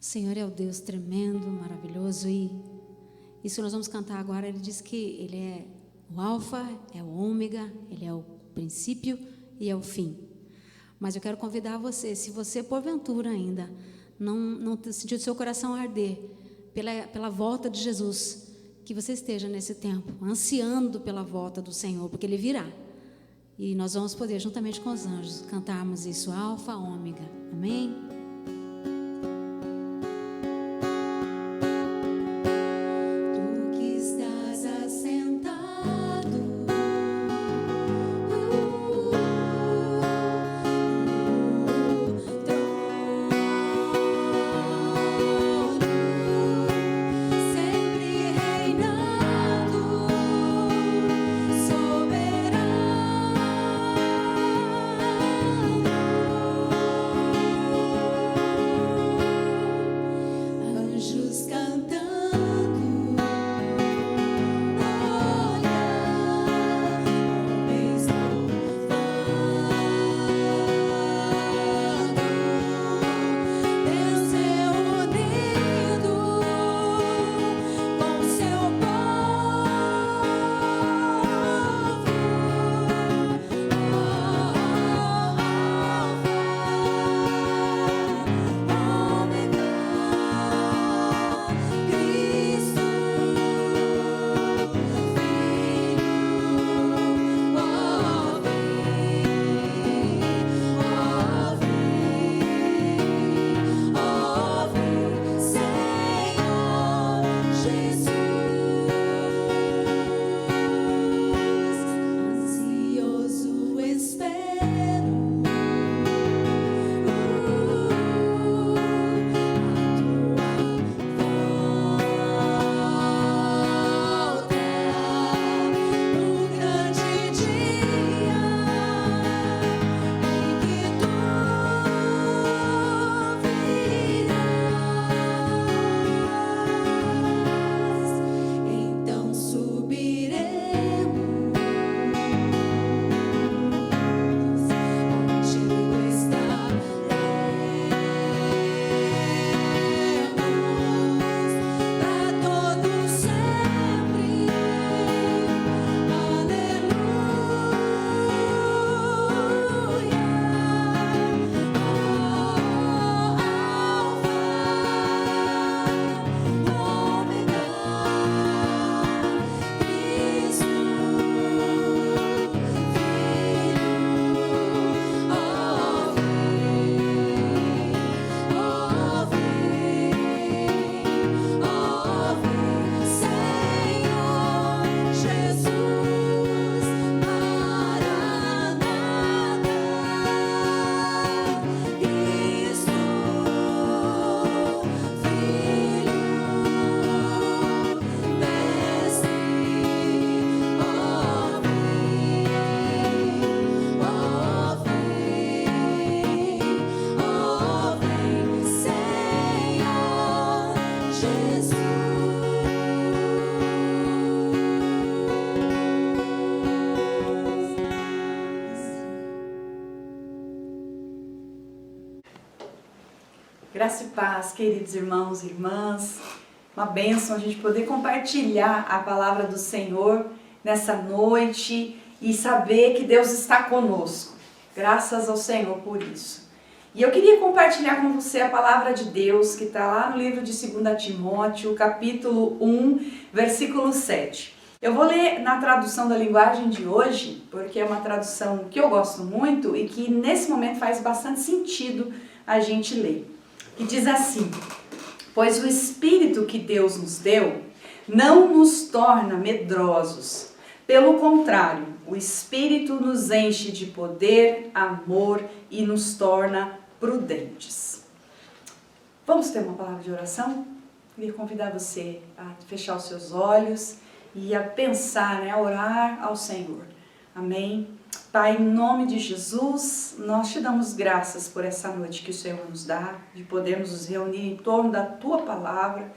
Senhor é o Deus tremendo, maravilhoso, e isso que nós vamos cantar agora, Ele diz que Ele é o alfa, é o ômega, Ele é o princípio e é o fim. Mas eu quero convidar você, se você porventura ainda não sentiu seu coração arder pela volta de Jesus, que você esteja nesse tempo ansiando pela volta do Senhor, porque Ele virá. E nós vamos poder, juntamente com os anjos, cantarmos isso, alfa, ômega. Amém? Graça e paz, queridos irmãos e irmãs. Uma bênção a gente poder compartilhar a palavra do Senhor nessa noite e saber que Deus está conosco. Graças ao Senhor por isso. E eu queria compartilhar com você a palavra de Deus que está lá no livro de 2 Timóteo, capítulo 1, versículo 7. Eu vou ler na tradução da linguagem de hoje, porque é uma tradução que eu gosto muito e que nesse momento faz bastante sentido a gente ler. Que diz assim: pois o Espírito que Deus nos deu não nos torna medrosos. Pelo contrário, o Espírito nos enche de poder, amor e nos torna prudentes. Vamos ter uma palavra de oração? Queria convidar você a fechar os seus olhos e a pensar, a orar ao Senhor. Amém? Pai, em nome de Jesus, nós te damos graças por essa noite que o Senhor nos dá, de podermos nos reunir em torno da Tua Palavra,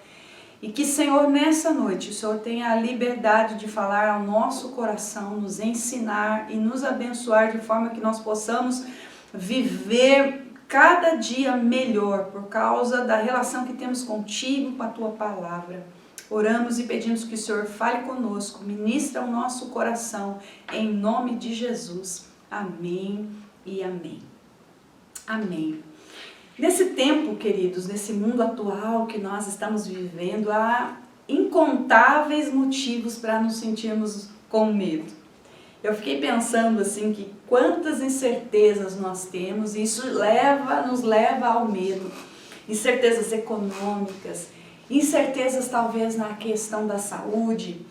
e que, Senhor, nessa noite, o Senhor tenha a liberdade de falar ao nosso coração, nos ensinar e nos abençoar de forma que nós possamos viver cada dia melhor por causa da relação que temos contigo, com a tua palavra. Oramos e pedimos que o Senhor fale conosco, ministra o nosso coração, em nome de Jesus. Amém e amém. Amém. Nesse tempo, queridos, nesse mundo atual que nós estamos vivendo, há incontáveis motivos para nos sentirmos com medo. Eu fiquei pensando assim que quantas incertezas nós temos e isso nos leva ao medo. Incertezas econômicas, incertezas talvez na questão da saúde,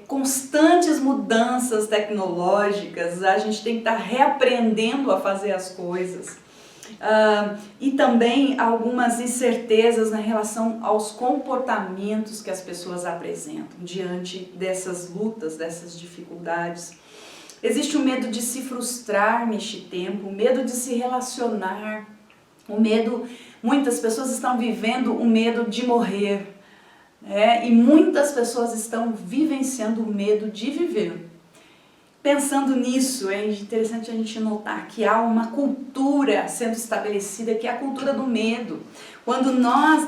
constantes mudanças tecnológicas, a gente tem que estar reaprendendo a fazer as coisas. E também algumas incertezas na relação aos comportamentos que as pessoas apresentam diante dessas lutas, dessas dificuldades. Existe o medo de se frustrar neste tempo, o medo de se relacionar, o medo, muitas pessoas estão vivendo o medo de morrer, e muitas pessoas estão vivenciando o medo de viver. Pensando nisso, é interessante a gente notar que há uma cultura sendo estabelecida, que é a cultura do medo. Quando nós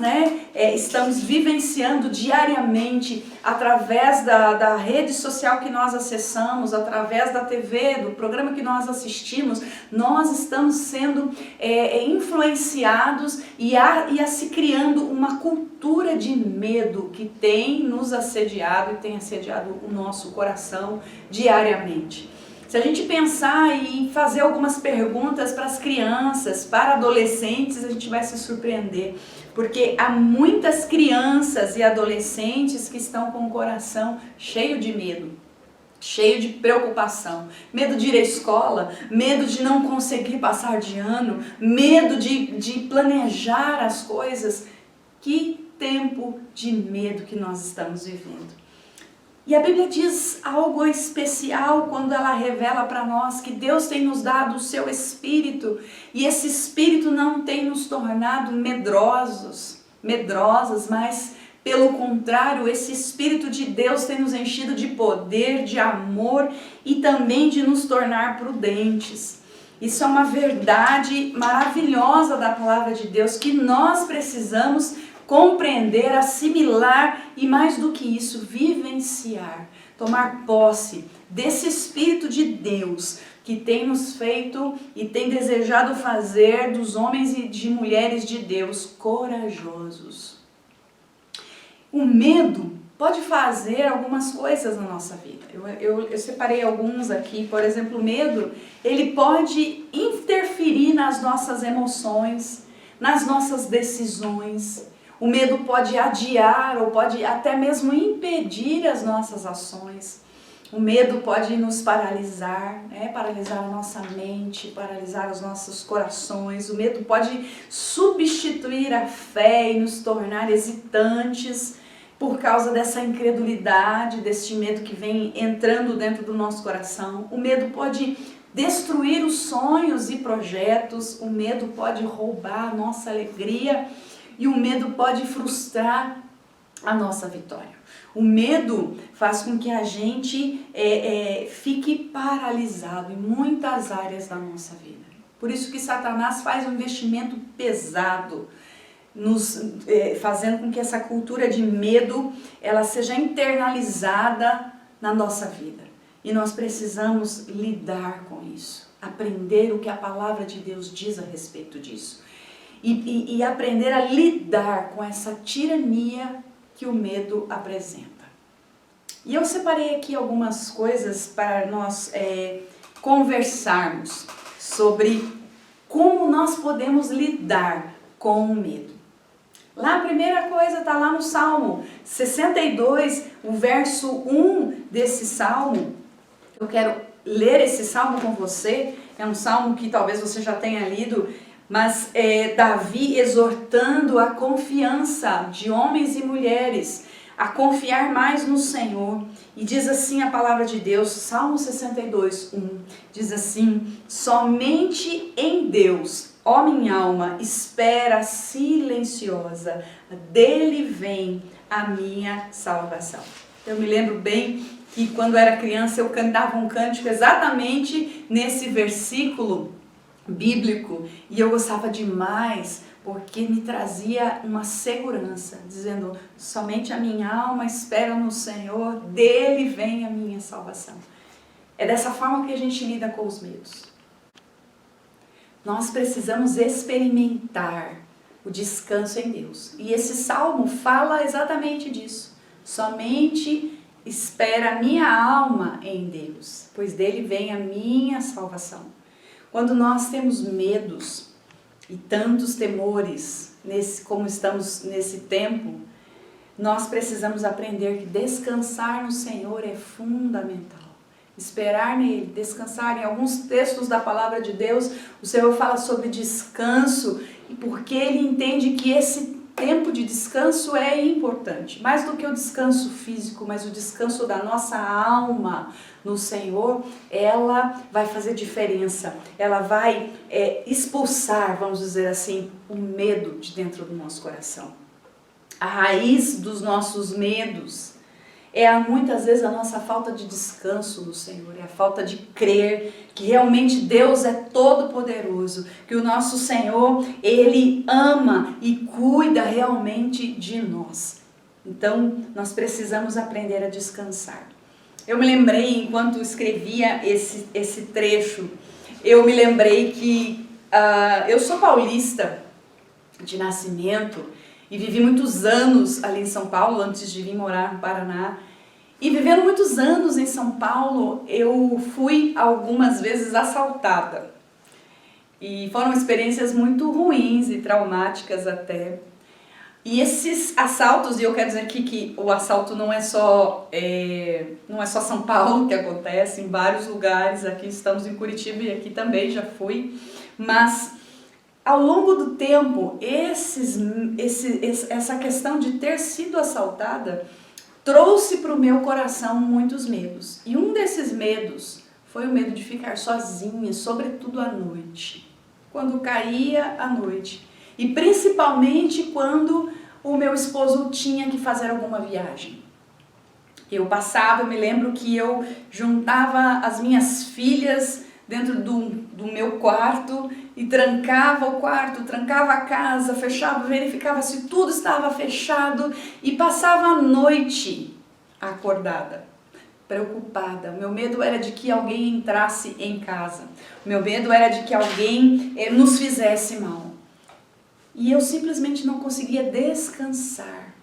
estamos vivenciando diariamente, através da rede social que nós acessamos, através da TV, do programa que nós assistimos, nós estamos sendo influenciados e se criando uma cultura de medo que tem nos assediado e tem assediado o nosso coração diariamente. Se a gente pensar em fazer algumas perguntas para as crianças, para adolescentes, a gente vai se surpreender, porque há muitas crianças e adolescentes que estão com o coração cheio de medo, cheio de preocupação, medo de ir à escola, medo de não conseguir passar de ano, medo de planejar as coisas. Que tempo de medo que nós estamos vivendo. E a Bíblia diz algo especial quando ela revela para nós que Deus tem nos dado o seu Espírito e esse Espírito não tem nos tornado medrosas, mas pelo contrário, esse Espírito de Deus tem nos enchido de poder, de amor e também de nos tornar prudentes. Isso é uma verdade maravilhosa da palavra de Deus que nós precisamos compreender, assimilar e, mais do que isso, vivenciar, tomar posse desse Espírito de Deus que tem nos feito e tem desejado fazer dos homens e de mulheres de Deus corajosos. O medo pode fazer algumas coisas na nossa vida. Eu separei alguns aqui. Por exemplo, o medo, ele pode interferir nas nossas emoções, nas nossas decisões. O medo pode adiar ou pode até mesmo impedir as nossas ações. O medo pode nos paralisar, paralisar a nossa mente, paralisar os nossos corações. O medo pode substituir a fé e nos tornar hesitantes por causa dessa incredulidade, deste medo que vem entrando dentro do nosso coração. O medo pode destruir os sonhos e projetos. O medo pode roubar a nossa alegria. E o medo pode frustrar a nossa vitória. O medo faz com que a gente fique paralisado em muitas áreas da nossa vida. Por isso que Satanás faz um investimento pesado, fazendo com que essa cultura de medo ela seja internalizada na nossa vida. E nós precisamos lidar com isso, aprender o que a palavra de Deus diz a respeito disso. E aprender a lidar com essa tirania que o medo apresenta. E eu separei aqui algumas coisas para nós conversarmos sobre como nós podemos lidar com o medo. Lá a primeira coisa está lá no Salmo 62, o verso 1 desse Salmo. Eu quero ler esse Salmo com você, é um Salmo que talvez você já tenha lido, mas Davi exortando a confiança de homens e mulheres, a confiar mais no Senhor. E diz assim a palavra de Deus, Salmo 62, 1, diz assim: somente em Deus, ó minha alma, espera silenciosa, dele vem a minha salvação. Eu me lembro bem que quando era criança eu cantava um cântico exatamente nesse versículo, bíblico e eu gostava demais porque me trazia uma segurança, dizendo: somente a minha alma espera no Senhor, dele vem a minha salvação. É dessa forma que a gente lida com os medos. Nós precisamos experimentar o descanso em Deus. E esse salmo fala exatamente disso. Somente espera a minha alma em Deus, pois dele vem a minha salvação. Quando nós temos medos e tantos temores, como estamos nesse tempo, nós precisamos aprender que descansar no Senhor é fundamental. Esperar nele, descansar. Em alguns textos da palavra de Deus, o Senhor fala sobre descanso, porque ele entende que esse tempo de descanso é importante. Mais do que o descanso físico, mas o descanso da nossa alma no Senhor, ela vai fazer diferença. Ela vai expulsar, vamos dizer assim, o medo de dentro do nosso coração. A raiz dos nossos medos muitas vezes a nossa falta de descanso no Senhor, é a falta de crer que realmente Deus é todo poderoso, que o nosso Senhor, ele ama e cuida realmente de nós. Então nós precisamos aprender a descansar. Eu me lembrei, enquanto escrevia esse trecho, eu me lembrei que eu sou paulista de nascimento e vivi muitos anos ali em São Paulo, antes de vir morar no Paraná. E vivendo muitos anos em São Paulo, eu fui algumas vezes assaltada. E foram experiências muito ruins e traumáticas até. E esses assaltos, e eu quero dizer aqui que o assalto não é só São Paulo que acontece, em vários lugares. Aqui estamos em Curitiba e aqui também já fui. Mas ao longo do tempo, essa questão de ter sido assaltada trouxe para o meu coração muitos medos. E um desses medos foi o medo de ficar sozinha, sobretudo à noite. Quando caía a noite. E principalmente quando o meu esposo tinha que fazer alguma viagem. Eu me lembro que eu juntava as minhas filhas dentro do meu quarto e trancava o quarto, trancava a casa, fechava, verificava se tudo estava fechado e passava a noite acordada, preocupada. O meu medo era de que alguém entrasse em casa. O meu medo era de que alguém nos fizesse mal. E eu simplesmente não conseguia descansar.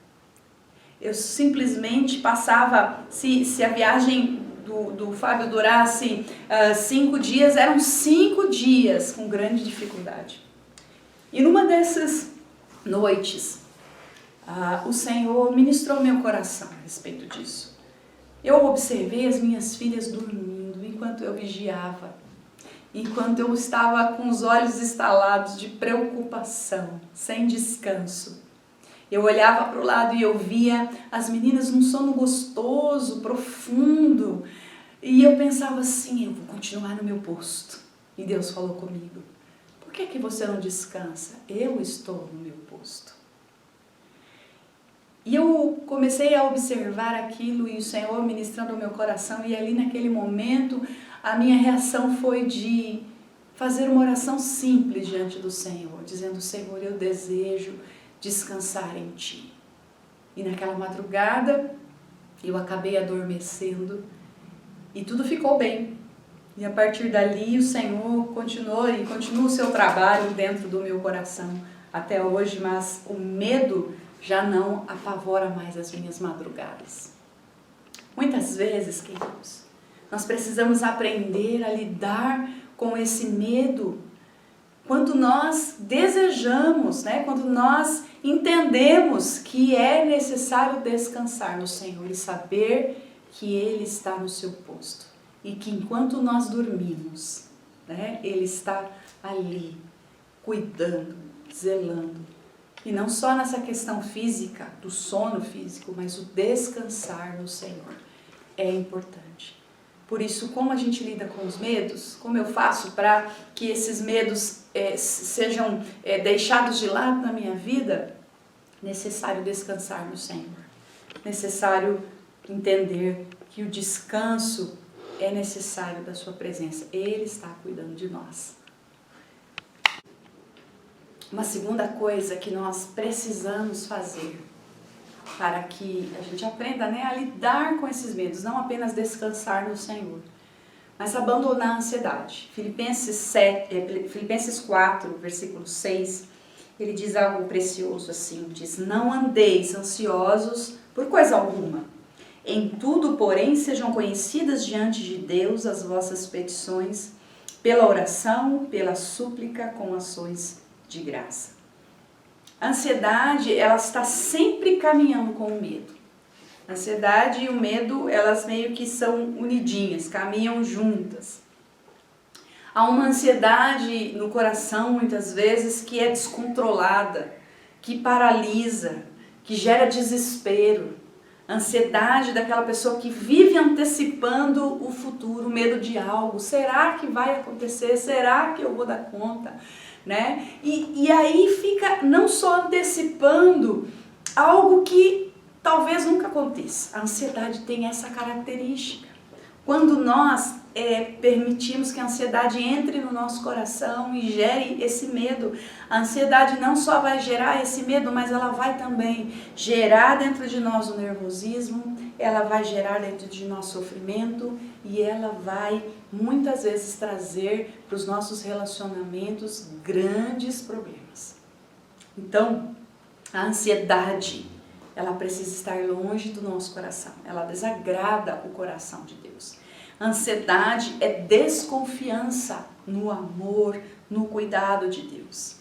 Eu simplesmente passava, se a viagem do Fábio durasse 5 dias, eram 5 dias com grande dificuldade. E numa dessas noites, o Senhor ministrou meu coração a respeito disso. Eu observei as minhas filhas dormindo enquanto eu vigiava, enquanto eu estava com os olhos estalados de preocupação, sem descanso. Eu olhava para o lado e eu via as meninas num sono gostoso, profundo. E eu pensava assim, eu vou continuar no meu posto. E Deus falou comigo: por que você não descansa? Eu estou no meu posto. E eu comecei a observar aquilo e o Senhor ministrando ao meu coração. E ali naquele momento a minha reação foi de fazer uma oração simples diante do Senhor, dizendo: Senhor, eu desejo descansar em Ti. E naquela madrugada eu acabei adormecendo e tudo ficou bem. E a partir dali o Senhor continua o seu trabalho dentro do meu coração até hoje, mas o medo já não apavora mais as minhas madrugadas. Muitas vezes, queridos, nós precisamos aprender a lidar com esse medo quando nós desejamos, quando nós entendemos que é necessário descansar no Senhor e saber que Ele está no seu posto. E que enquanto nós dormimos, Ele está ali, cuidando, zelando. E não só nessa questão física, do sono físico, mas o descansar no Senhor é importante. Por isso, como a gente lida com os medos, como eu faço para que esses medos sejam deixados de lado na minha vida, necessário descansar no Senhor. Necessário entender que o descanso é necessário da sua presença. Ele está cuidando de nós. uma segunda coisa que nós precisamos fazer para que a gente aprenda, né, a lidar com esses medos, não apenas descansar no Senhor, mas abandonar a ansiedade. Filipenses 4, versículo 6, ele diz algo precioso assim, diz: não andeis ansiosos por coisa alguma. Em tudo, porém, sejam conhecidas diante de Deus as vossas petições, pela oração, pela súplica, com ações de graça. A ansiedade, ela está sempre caminhando com o medo. A ansiedade e o medo, elas meio que são unidinhas, caminham juntas. Há uma ansiedade no coração, muitas vezes, que é descontrolada, que paralisa, que gera desespero. Ansiedade daquela pessoa que vive antecipando o futuro, medo de algo. Será que vai acontecer? Será que eu vou dar conta? Né? E aí fica não só antecipando algo que talvez nunca aconteça. A ansiedade tem essa característica. Quando nós permitimos que a ansiedade entre no nosso coração e gere esse medo, a ansiedade não só vai gerar esse medo, mas ela vai também gerar dentro de nós o nervosismo, ela vai gerar dentro de nós sofrimento e ela vai muitas vezes trazer para os nossos relacionamentos grandes problemas. Então, a ansiedade, ela precisa estar longe do nosso coração, ela desagrada o coração de Deus. Ansiedade é desconfiança no amor, no cuidado de Deus.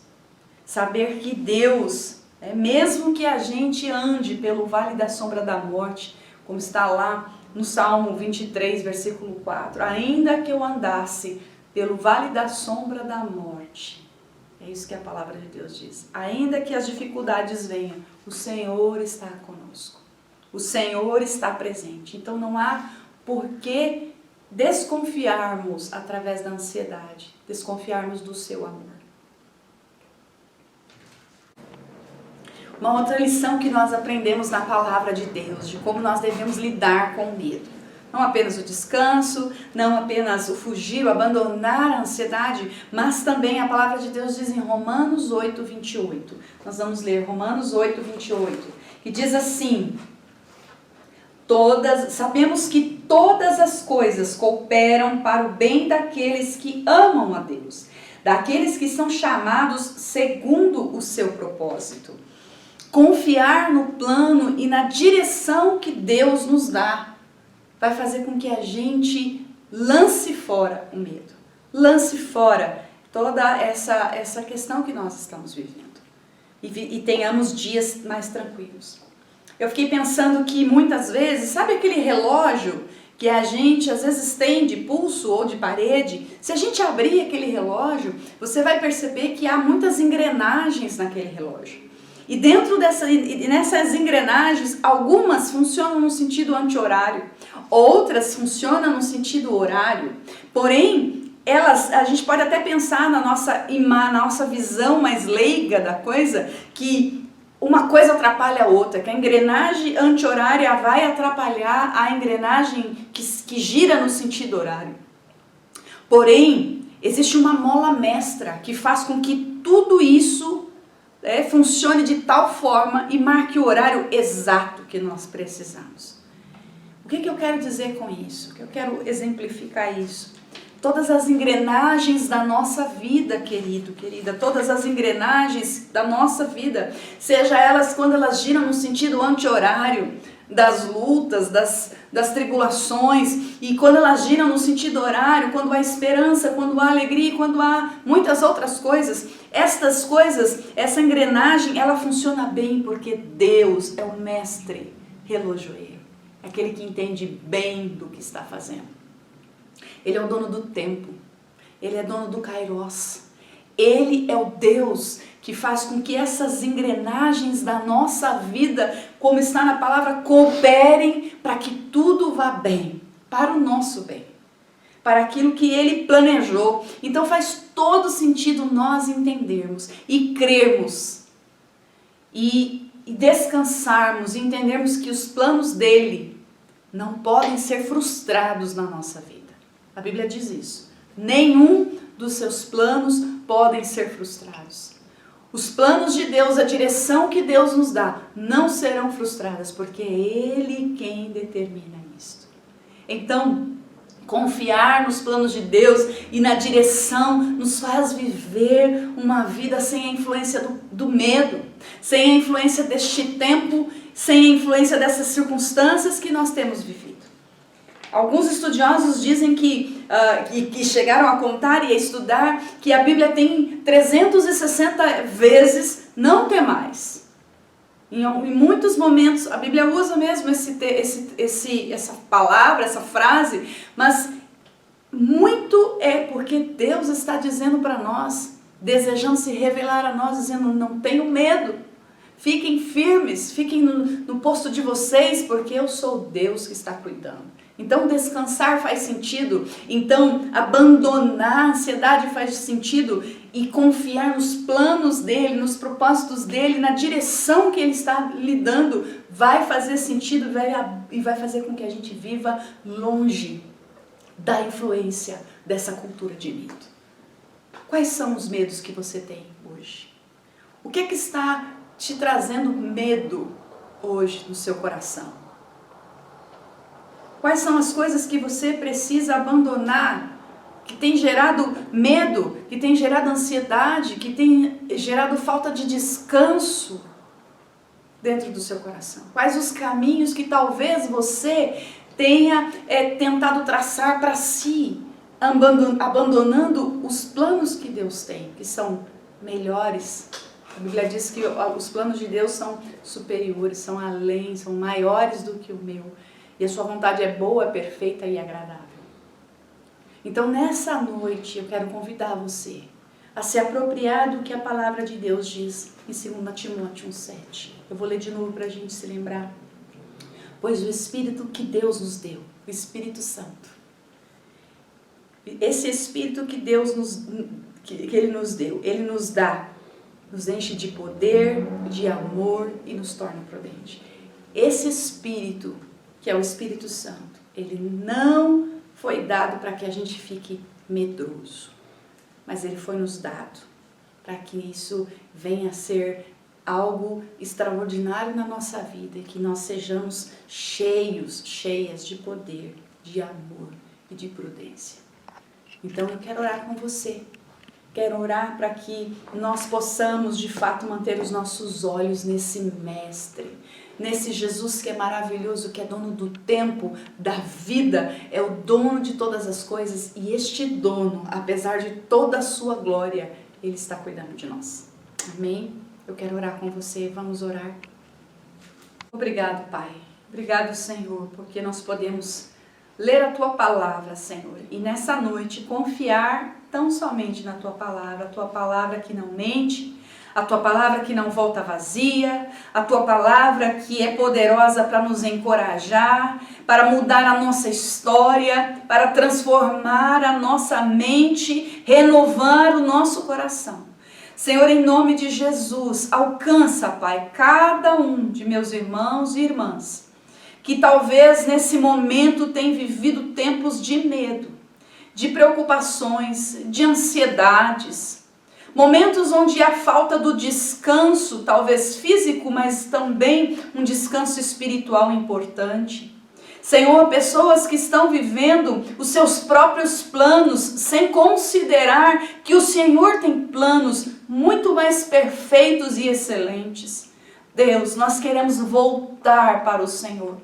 Saber que Deus, mesmo que a gente ande pelo vale da sombra da morte, como está lá no Salmo 23, versículo 4, ainda que eu andasse pelo vale da sombra da morte, é isso que a palavra de Deus diz. Ainda que as dificuldades venham, o Senhor está conosco. O Senhor está presente. Então não há por que desconfiarmos através da ansiedade, desconfiarmos do seu amor. Uma outra lição que nós aprendemos na palavra de Deus, de como nós devemos lidar com o medo. Não apenas o descanso, não apenas o fugir, o abandonar a ansiedade, mas também a palavra de Deus diz em Romanos 8, 28. Nós vamos ler Romanos 8, 28, que diz assim: sabemos que todas as coisas cooperam para o bem daqueles que amam a Deus, daqueles que são chamados segundo o seu propósito. Confiar no plano e na direção que Deus nos dá vai fazer com que a gente lance fora o medo, lance fora toda essa questão que nós estamos vivendo e tenhamos dias mais tranquilos. Eu fiquei pensando que muitas vezes, sabe aquele relógio que a gente às vezes tem de pulso ou de parede? Se a gente abrir aquele relógio, você vai perceber que há muitas engrenagens naquele relógio. E dentro nessas engrenagens, algumas funcionam no sentido anti-horário, outras funcionam no sentido horário. Porém, a gente pode até pensar na nossa visão mais leiga da coisa, que uma coisa atrapalha a outra, que a engrenagem anti-horária vai atrapalhar a engrenagem que gira no sentido horário. Porém, existe uma mola mestra que faz com que tudo isso funcione de tal forma e marque o horário exato que nós precisamos. O que eu quero dizer com isso? O que eu quero exemplificar isso? Todas as engrenagens da nossa vida, querido, querida, todas as engrenagens da nossa vida, seja elas quando elas giram no sentido anti-horário, das lutas, das tribulações, e quando elas giram no sentido horário, quando há esperança, quando há alegria, quando há muitas outras coisas, estas coisas, essa engrenagem, ela funciona bem porque Deus é o mestre relojoeiro, é aquele que entende bem do que está fazendo. Ele é o dono do tempo, ele é dono do Kairos, ele é o Deus que faz com que essas engrenagens da nossa vida, como está na palavra, cooperem para que tudo vá bem, para o nosso bem, para aquilo que ele planejou. Então faz todo sentido nós entendermos e crermos e descansarmos e entendermos que os planos dele não podem ser frustrados na nossa vida. A Bíblia diz isso. Nenhum dos seus planos podem ser frustrados. Os planos de Deus, a direção que Deus nos dá, não serão frustradas, porque é Ele quem determina isto. Então, confiar nos planos de Deus e na direção nos faz viver uma vida sem a influência do medo, sem a influência deste tempo, sem a influência dessas circunstâncias que nós temos vivido. Alguns estudiosos dizem que chegaram a contar e a estudar que a Bíblia tem 360 vezes não temais. Em muitos momentos a Bíblia usa mesmo essa palavra, essa frase, mas muito é porque Deus está dizendo para nós, desejando se revelar a nós, dizendo: não tenham medo, fiquem firmes, fiquem no posto de vocês, porque eu sou Deus que está cuidando. Então descansar faz sentido, então abandonar a ansiedade faz sentido e confiar nos planos dele, nos propósitos dele, na direção que ele está lhe dando, vai fazer sentido e vai fazer com que a gente viva longe da influência dessa cultura de medo. Quais são os medos que você tem hoje? O que é que está te trazendo medo hoje no seu coração? Quais são as coisas que você precisa abandonar, que tem gerado medo, que tem gerado ansiedade, que tem gerado falta de descanso dentro do seu coração? Quais os caminhos que talvez você tenha tentado traçar para si, abandonando os planos que Deus tem, que são melhores? A Bíblia diz que os planos de Deus são superiores, são além, são maiores do que o meu. E a sua vontade é boa, perfeita e agradável. Então, nessa noite, eu quero convidar você a se apropriar do que a palavra de Deus diz em 2 Timóteo 1,7. Eu vou ler de novo para a gente se lembrar. Pois o Espírito que Deus nos deu, o Espírito Santo, esse Espírito que Deus que Ele nos deu, Ele nos dá, nos enche de poder, de amor e nos torna prudente. Esse Espírito, que é o Espírito Santo, ele não foi dado para que a gente fique medroso, mas ele foi nos dado para que isso venha a ser algo extraordinário na nossa vida e que nós sejamos cheias de poder, de amor e de prudência. Então eu quero orar com você, quero orar para que nós possamos de fato manter os nossos olhos nesse Mestre, nesse Jesus que é maravilhoso, que é dono do tempo, da vida, é o dono de todas as coisas, e este dono, apesar de toda a sua glória, ele está cuidando de nós. Amém? Eu quero orar com você, vamos orar. Obrigado, Pai. Obrigado, Senhor, porque nós podemos ler a Tua palavra, Senhor, e nessa noite confiar tão somente na Tua palavra, a Tua palavra que não mente, a Tua palavra que não volta vazia, a Tua palavra que é poderosa para nos encorajar, para mudar a nossa história, para transformar a nossa mente, renovar o nosso coração. Senhor, em nome de Jesus, alcança, Pai, cada um de meus irmãos e irmãs, que talvez nesse momento tem vivido tempos de medo, de preocupações, de ansiedades, momentos onde há falta do descanso, talvez físico, mas também um descanso espiritual importante. Senhor, pessoas que estão vivendo os seus próprios planos, sem considerar que o Senhor tem planos muito mais perfeitos e excelentes. Deus, nós queremos voltar para o Senhor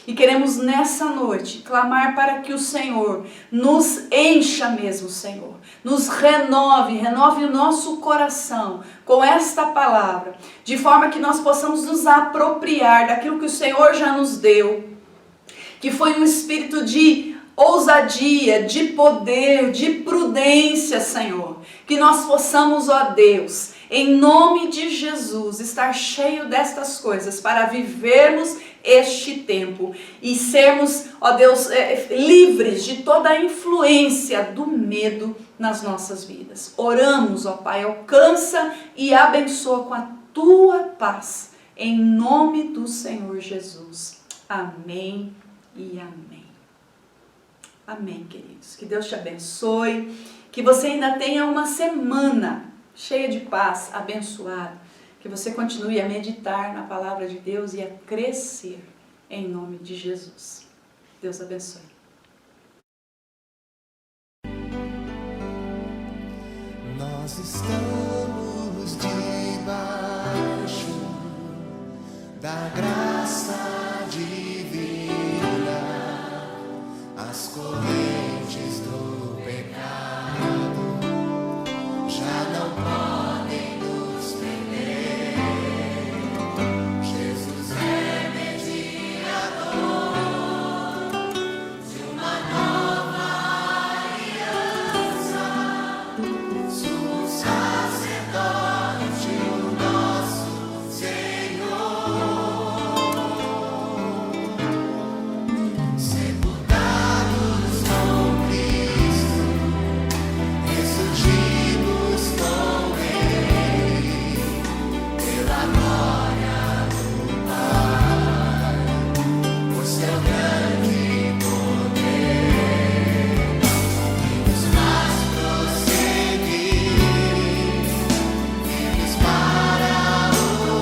e queremos nessa noite clamar para que o Senhor nos encha mesmo, Senhor, nos renove o nosso coração com esta palavra, de forma que nós possamos nos apropriar daquilo que o Senhor já nos deu, que foi um espírito de ousadia, de poder, de prudência, Senhor, que nós possamos, ó Deus, em nome de Jesus, estar cheio destas coisas para vivermos este tempo e sermos, ó Deus, livres de toda a influência do medo nas nossas vidas. Oramos, ó Pai, alcança e abençoa com a Tua paz, em nome do Senhor Jesus. Amém e amém. Amém, queridos. Que Deus te abençoe, que você ainda tenha uma semana cheia de paz, abençoada. Que você continue a meditar na palavra de Deus e a crescer em nome de Jesus. Deus abençoe. Nós estamos debaixo da graça